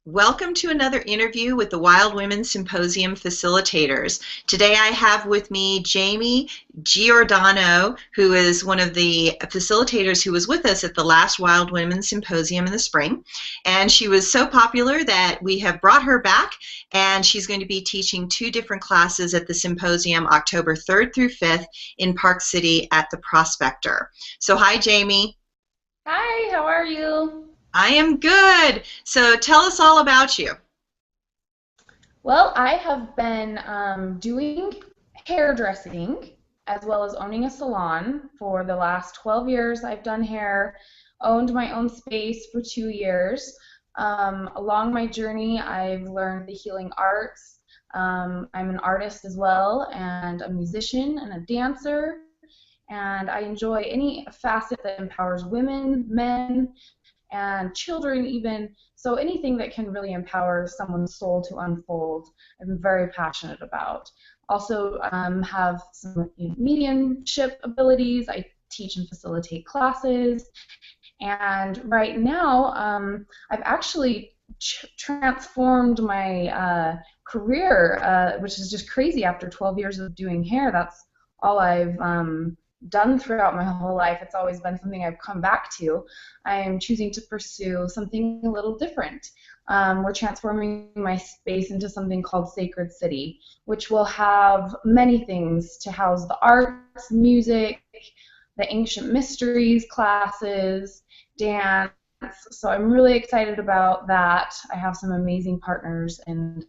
Welcome to another interview with the Wild Women Symposium facilitators. Today I have with me Jayme Giordano, who is one of the facilitators who was with us at the last Wild Women Symposium in the spring. And she was so popular that we have brought her back, and she's going to be teaching two different classes at the symposium October 3rd through 5th in Park City at the Prospector. So hi, Jayme. Hi, how are you? I am good. So tell us all about you. Well, I have been doing hairdressing as well as owning a salon for the last 12 years. I've done hair, owned my own space for 2 years. Along my journey, I've learned the healing arts. I'm an artist as well, and a musician and a dancer. And I enjoy any facet that empowers women, men, and children even. So anything that can really empower someone's soul to unfold, I'm very passionate about. Also have some mediumship abilities. I teach and facilitate classes. And right now, I've actually transformed my career, which is just crazy after 12 years of doing hair. That's all I've done throughout my whole life. It's always been something I've come back to. I am choosing to pursue something a little different. We're transforming my space into something called Sacred City, which will have many things to house the arts, music, the ancient mysteries classes, dance. So I'm really excited about that. I have some amazing partners and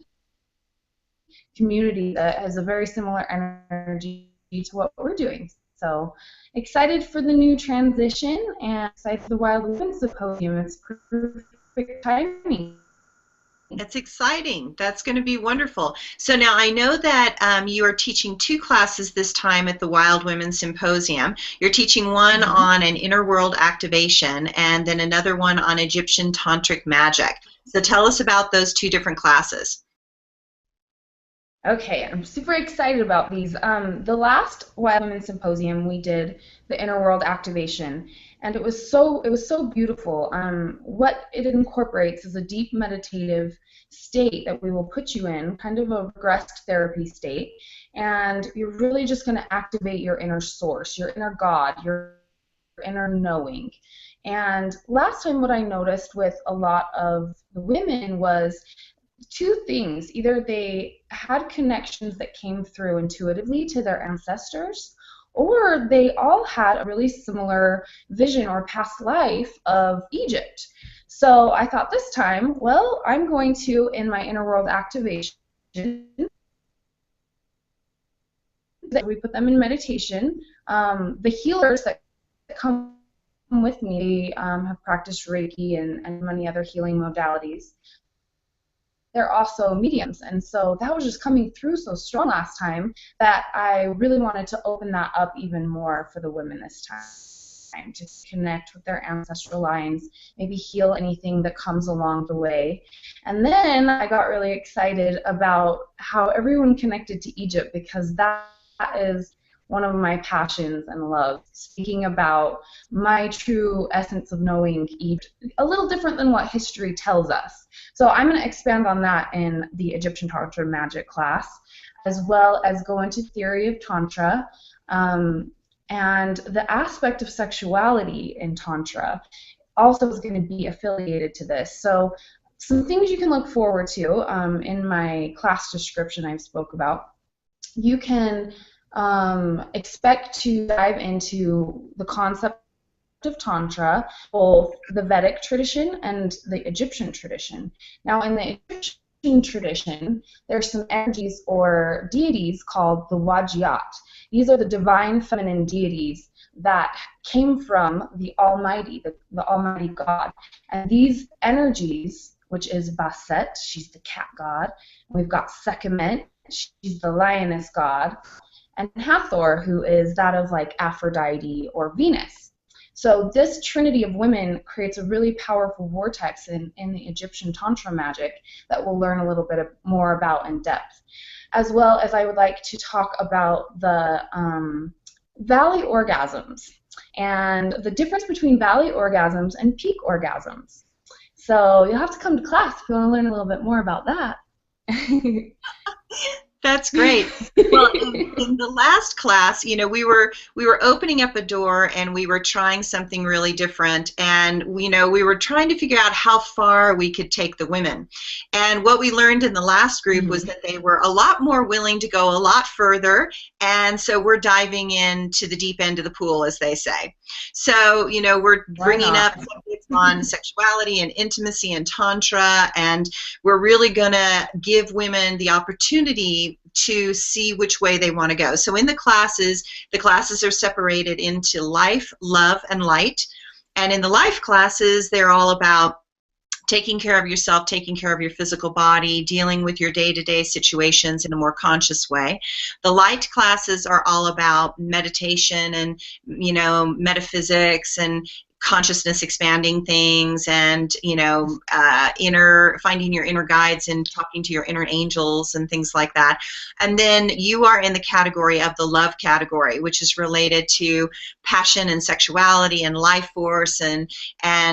community that has a very similar energy to what we're doing. So excited for the new transition and excited for the Wild Women Symposium. It's perfect timing. That's exciting. That's going to be wonderful. So now I know that you are teaching two classes this time at the Wild Women Symposium. You're teaching one on an inner world activation and then another one on Egyptian Tantric magic. So tell us about those two different classes. Okay, I'm super excited about these. The last Wild Women Symposium we did the inner world activation, and it was so beautiful. What it incorporates is a deep meditative state that we will put you in, kind of a regressed therapy state, and you're really just going to activate your inner source, your inner God, your inner knowing. And last time, what I noticed with a lot of the women was two things. Either they had connections that came through intuitively to their ancestors, or they all had a really similar vision or past life of Egypt. So I thought this time, well, I'm going to, in my inner world activation, that we put them in meditation. The healers that come with me have practiced Reiki and many other healing modalities. They're also mediums, and so that was just coming through so strong last time that I really wanted to open that up even more for the women this time, to connect with their ancestral lines, maybe heal anything that comes along the way. And then I got really excited about how everyone connected to Egypt, because that is one of my passions and loves, speaking about my true essence of knowing Egypt, a little different than what history tells us. So I'm going to expand on that in the Egyptian Tantra Magic class, as well as go into theory of Tantra, and the aspect of sexuality in Tantra also is going to be affiliated to this. So some things you can look forward to in my class description I spoke about. You can expect to dive into the concept of Tantra, both the Vedic tradition and the Egyptian tradition. Now, in the Egyptian tradition, there's some energies or deities called the Wajiyat. These are the divine feminine deities that came from the Almighty, the Almighty God. And these energies, which is Bastet, she's the cat god, we've got Sekhmet, she's the lioness god, and Hathor, who is that of like Aphrodite or Venus. So this trinity of women creates a really powerful vortex in the Egyptian Tantra magic that we'll learn a little bit more about in depth. As well as I would like to talk about the valley orgasms and the difference between valley orgasms and peak orgasms. So you'll have to come to class if you want to learn a little bit more about that. That's great. Well, in the last class, we were opening up a door and we were trying something really different, and we were trying to figure out how far we could take the women. And what we learned in the last group was that they were a lot more willing to go a lot further, and so we're diving into the deep end of the pool, as they say. So, we're Why bringing up not? subjects on sexuality and intimacy and tantra, and we're really going to give women the opportunity to see which way they want to go. So in the classes are separated into life, love, and light. And in the life classes, they're all about taking care of yourself, taking care of your physical body, dealing with your day-to-day situations in a more conscious way. The light classes are all about meditation and, metaphysics and consciousness expanding things, and finding your inner guides and talking to your inner angels and things like that. And then you are in the category of the love category, which is related to passion and sexuality and life force and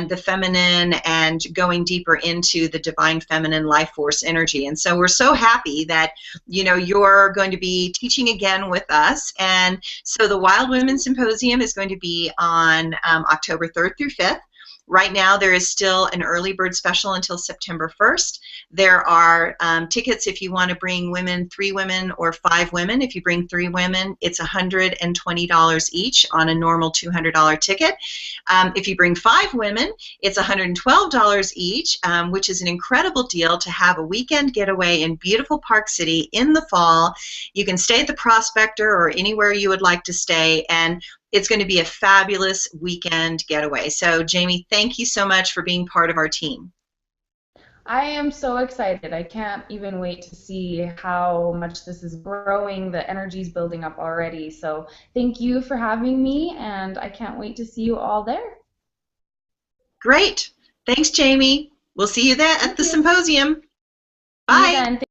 the feminine, and going deeper into the divine feminine life force energy. And so we're so happy that you're going to be teaching again with us. And so the Wild Women Symposium is going to be on October 3rd through 5th. Right now, there is still an early bird special until September 1st. There are tickets if you want to bring women, 3 women or 5 women. If you bring 3 women, it's $120 each on a normal $200 ticket. If you bring 5 women, it's $112 each, which is an incredible deal to have a weekend getaway in beautiful Park City in the fall. You can stay at the Prospector or anywhere you would like to stay, and it's going to be a fabulous weekend getaway. So, Jayme, thank you so much for being part of our team. I am so excited. I can't even wait to see how much this is growing. The energy's building up already. So thank you for having me, and I can't wait to see you all there. Great. Thanks, Jayme. We'll see you then at Thank the you. symposium. See you Bye. then.